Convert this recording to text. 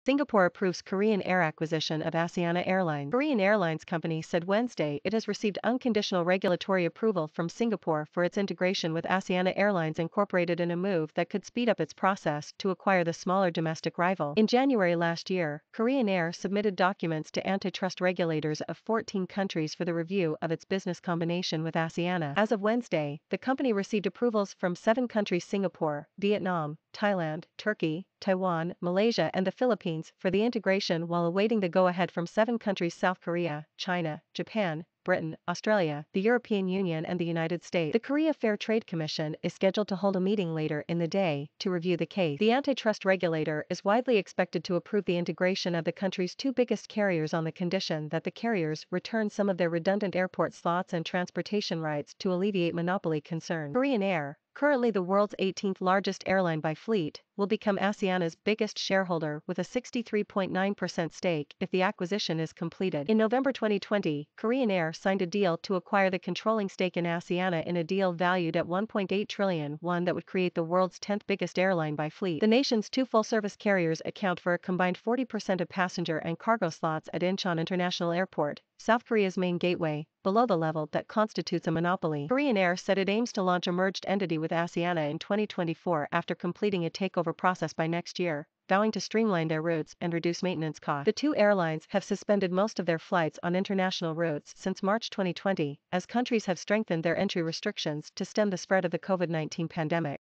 Singapore approves Korean Air acquisition of Asiana Airlines. Korean Airlines Company said Wednesday it has received unconditional regulatory approval from Singapore for its integration with Asiana Airlines Incorporated in a move that could speed up its process to acquire the smaller domestic rival. In January last year, Korean Air submitted documents to antitrust regulators of 14 countries for the review of its business combination with Asiana. As of Wednesday, the company received approvals from 7 countries: Singapore, Vietnam, Thailand, Turkey, Taiwan, Malaysia and the Philippines for the integration, while awaiting the go-ahead from 7 countries: South Korea, China, Japan, Britain, Australia, the European Union and the United States. The Korea Fair Trade Commission is scheduled to hold a meeting later in the day to review the case. The antitrust regulator is widely expected to approve the integration of the country's 2 biggest carriers on the condition that the carriers return some of their redundant airport slots and transportation rights to alleviate monopoly concerns. Korean Air, currently the world's 18th largest airline by fleet, will become Asiana's biggest shareholder with a 63.9% stake if the acquisition is completed. In November 2020, Korean Air signed a deal to acquire the controlling stake in Asiana in a deal valued at 1.8 trillion won that would create the world's 10th biggest airline by fleet. The nation's 2 full-service carriers account for a combined 40% of passenger and cargo slots at Incheon International Airport, South Korea's main gateway, below the level that constitutes a monopoly. Korean Air said it aims to launch a merged entity with Asiana in 2024 after completing a takeover process by next year, vowing to streamline their routes and reduce maintenance costs. The 2 airlines have suspended most of their flights on international routes since March 2020, as countries have strengthened their entry restrictions to stem the spread of the COVID-19 pandemic.